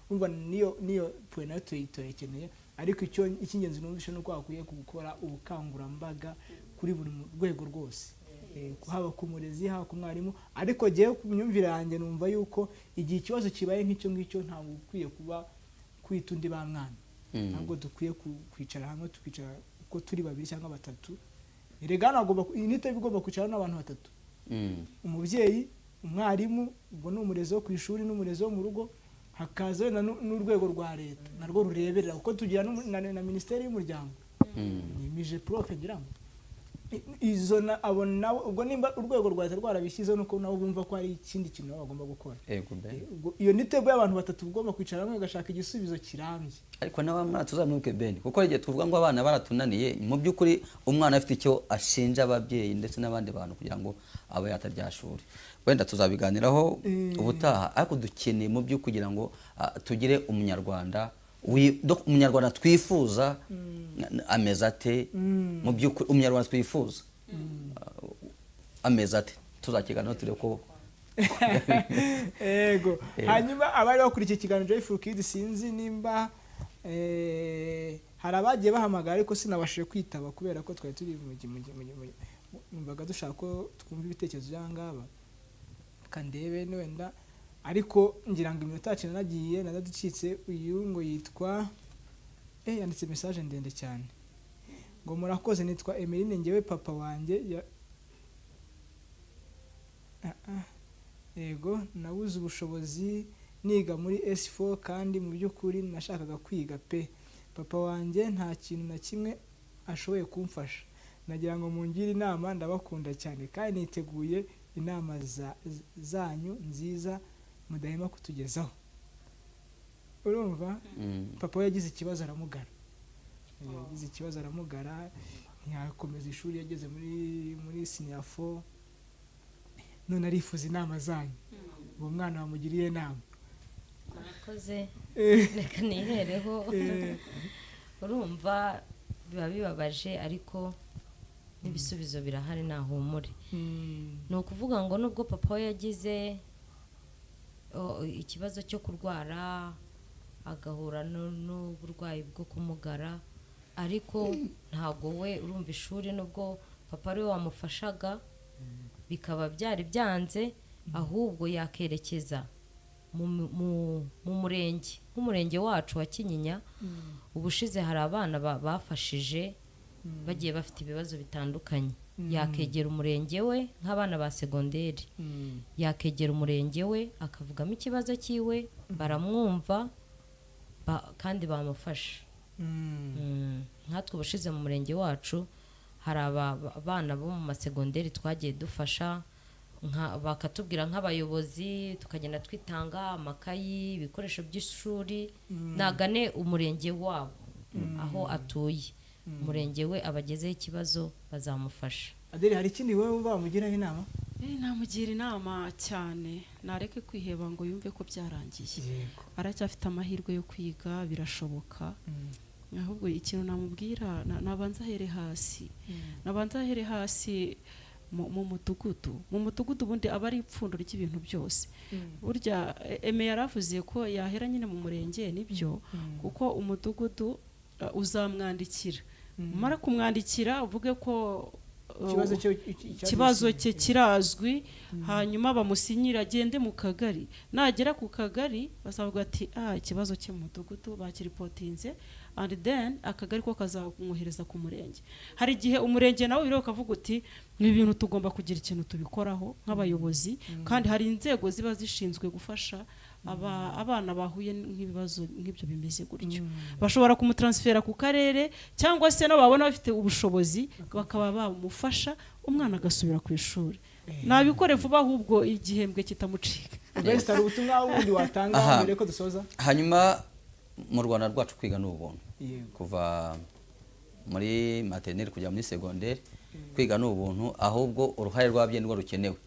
urumva niyo point nayo tuyikeneye ariko icy'ingenzi numvishe nuko hakwiye gukora ubukangurambaga kuri buri rwego rwose haba ku murezi haba ku mwarimu ariko giye ku myumvire yanjye numva yuko igihe ikibazo kibaye nk'icyo ngicyo ntabwo ukwiye kuba kwita undi ba mwana ntabwo dukwiye kwicara hamwe tukicara uko turi 2 cyangwa 3 erega inite bigomba kwicara n'abantu 3 umubyeyi umwarimu ubwo ni umurezi wo ku ishuri n'umurezi wo mu rugo hakaza wenda n'urwego rwa leta narwo rureberera kuko tugira na minisiteri y'umuryango ni mije profe ngira ngo izo abona ubwo nimba urwego rwa leta rwarabishyizeho nuko nabo bumva ko hari ikindi kintu bagomba gukora iyo nitego y'abantu batatu ugomba kwicara hamwe ugashaka igisubizo kirambye ariko n'abamwana tuzamuke Ben kuko igihe tuvuga ngo abana baratunaniye mu by'ukuri umwana afite icyo ashinja ababyeyi ndetse n'abandi bantu kugira ngo abe yatarya shuri wenda tuzabiganiraho ubutaha ariko dukeneye mu byo kugira ngo tugire umunyarwanda umunyarwanda twifuza ameze ate mu by'ukuri umunyarwanda twifuza ameze ate tuzakiganiraho turebe ko yego hanyuma abari bakurikiye ikiganiro Joyful Kids sinzi nimba hari abagiye bahamagara ariko sinabashije kwitaba kubera ko twari turi numvaga dushaka ko twumva ibitekerezo by'angaba kandebe wenda ariko ngira ngo iminota yacu nagiye nadaducitse uyu ngo yitwa yanditse message ndende cyane ngo murakoze nitwa Emeline ngewe papa wanjye yego nabuze ubushobozi niga muri S4 kandi mu by'ukuri nashakaga kwiga pe papa wanjye nta kintu na kimwe ashoboye kumfasha nagira ngo mungire inama ndabakunda cyane kandi niteguye inama zanyu nziza mudahema kutugezaho urumva papa we yagize ikibazo aramugara ntiyakomeza ishuri yageze muri senior 4 none arifuza inama zanyu uwo mwana wamugiriye inama murakoze reka nihereho urumva biba bibabaje ariko n'ibisubizo birahari nahumure ni ukuvuga ngo nubwo papa we yagize ikibazo cyo kurwara agahura n'uburwayi bwo kumugara ariko ntabwo we urumva ishuri nubwo papa ari we wamufashaga bikaba byari byanze ahubwo yakerekeza mu murenge nk'umurenge wacu wa Kinyinya ubushize hari abana bafashije bagiye bafite ibibazo bitandukanye yakegera umurenge we nk'abana ba segonderi yakegera umurenge we akavugamo ikibazo cyiwe baramwumva kandi bamufasha nkatwe ubushize mu murenge wacu hari abana bo mu masegonderi twagiye dufasha bakatubwira nk'abayobozi tukagenda twitanga amakayi ibikoresho by'ishuri nagane umurenge wabo aho atuye umurenge we abagezeho ikibazo bazamufasha Adeli hari ikindi wowe bamugiraho inama namugira inama cyane nareke kwiheba ngo yumve ko byarangiye aracyafite amahirwe yo kwiga birashoboka ahubwo ikintu namubwira nabanza ahere hasi mu mudugudu ubundi aba ari ipfundo ry'ibintu byose burya Eme yaravuze ko yahera nyine mu murenge nibyo kuko umudugudu uzamwandikira mara kumwandikira uvuge ko ikibazo cye kirazwi hanyuma bamusinyira agende mu kagari nagera ku kagari bazavuga ati ikibazo cye mu mudugudu bakiripotinze and then akagari ko kazamwohereza ku murenge hari igihe umurenge nawe biro kavuga uti ibintu tugomba kugira ikintu tubikoraho nk'abayobozi kandi hari inzego ziba zishinzwe gufasha abana bahuye nk'ibibazo nk'ibyo bimeze gutyo bashobora kumutransfera ku karere cyangwa se no babona bafite ubushobozi bakaba bamufasha umwana agasubira ku ishuri nabikore vuba ahubwo igihembwe kitamucika Best ari ubutumwa wundi watanga mbere ko dusoza hanyuma mu Rwanda rwacu kwiga n'ubuntu kuva muri maternelle kujya muri secondaire kwiga n'ubuntu ahubwo uruhare rw'ababyeyi rwo rukenewe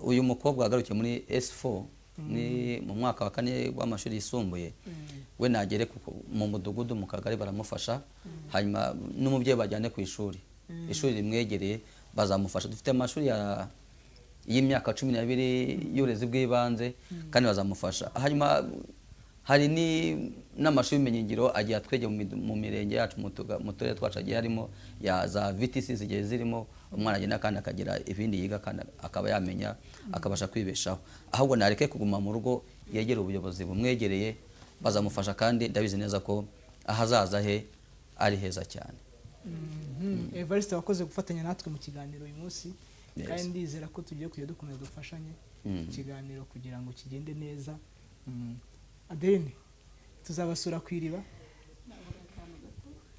uyu mukobwa agarukiye muri S4 ni mu mwaka wa 4 w'amashuri yisumbuye we nagere mu mudugudu mu kagari baramufasha hanyuma n'umubyeyi bajyane ku ishuri rimwegereye bazamufasha dufite amashuri y'imyaka 12 y'uburezi bw'ibanze kandi bazamufasha hanyuma hari n'amashuri y'ubumenyingiro agiye atwege mu mirenge yacu mu turere twacu agiye harimo ya za VTC zigiye zirimo umwana agenda kandi akagira ibindi yiga kandi akaba yamenya akabasha kwibeshaho ahubwo nareke kuguma mu rugo yegera ubuyobozi bumwegereye bazamufasha kandi ndabizi neza ko ahazaza he ari heza cyane. Evariste wakoze gufatanya natwe mu kiganiro uyu munsi kandi ndizera ko tugiye kujya dukomeza dufashanye ikiganiro kugira ngo kigende neza. Adeline tuzabasura ku iriba.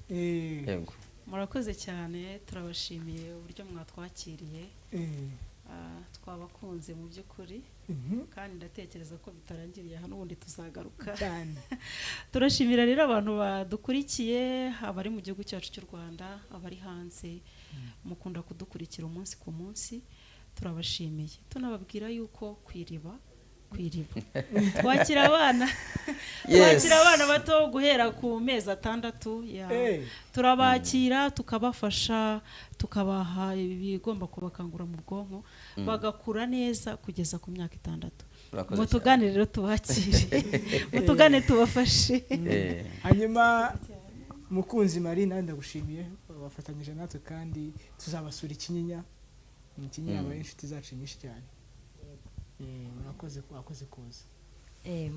yego murakoze cyane turabashimiye uburyo mwatwakiriye twabakunze mu by'ukuri kandi ndatekereza ko bitarangiriye hano ubundi tuzagaruka cyane. turashimira rero abantu badukurikiye abari mu gihugu cyacu cy'u Rwanda abari hanze mukunda kudukurikira umunsi ku munsi turabashimiye tunababwira yuko kwiriba twakira abana twakira abana bato guhera ku mezi 6 turabakira tukabafasha tukabaha ibigomba kubakangura mu bwonko bagakura neza kugeza ku myaka 6 mutugane rero tubakire mutugane tubafashe hanyuma mukunzi Marie nawe ndagushimiye wafatanyije natwe kandi tuzabasura Ikinyinya aba inshuti zacu nyinshi cyane. murakoze kuza.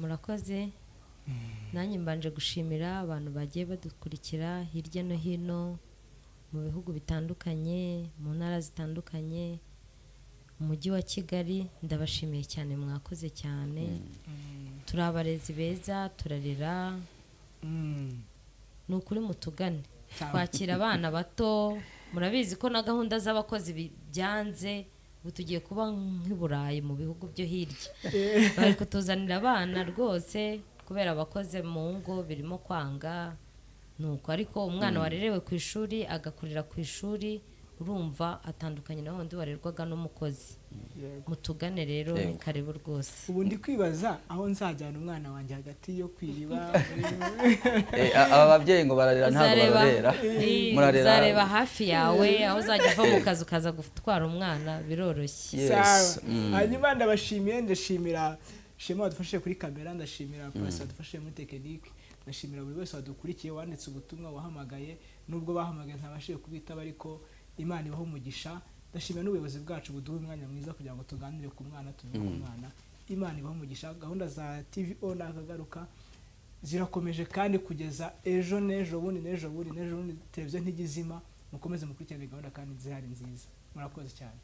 murakoze nanjye mbanje gushimira abantu bagiye badukurikira hirya no hino mu bihugu bitandukanye mu ntara zitandukanye mu mujyi wa Kigali ndabashimiye cyane mwakoze cyane turi abarezi beza turarera ni ukuri mutugane twakira abana bato murabizi ko na gahunda z'abakozi byanze ubu tugiye kuba nk'iburayi mu bihugu byo hirya bari kutuzanira abana rwose kubera abakoze mu ngo birimo kwanga nuko ariko umwana warerewe ku ishuri agakurira ku ishuri urumva atandukanye na wundi warerwaga n'umukozi mutugane rero karibu rwose. ubu ndi kwibaza aho nzajyana umwana wanjye hagati yo kwiriba aba babyeyi ngo bararera ntabwo bararera murareba hafi yawe aho uzajya uva mu kazi ukaza gutwara umwana biroroshye. hanyuma ndashimira Shema wadufashije kuri kamera ndashimira Pasi wadufashije muri tekinike ndashimira buri wese wadukurikiye wanditse ubutumwa wahamagaye nubwo bahamagaye ntabashije kubitaba ariko Imana ibaho umugisha ndashimira n'ubuyobozi bwacu buduha umwanya mwiza kugira ngo tuganire ku mwana tuvuge ku mwana Imana ibaho umugisha. gahunda za TVO nakagaruka zirakomeje kandi kugeza ejo n'ejo bundi televiziyo ntigizima mukomeze mukurikirane gahunda kandi zihari nziza murakoze cyane.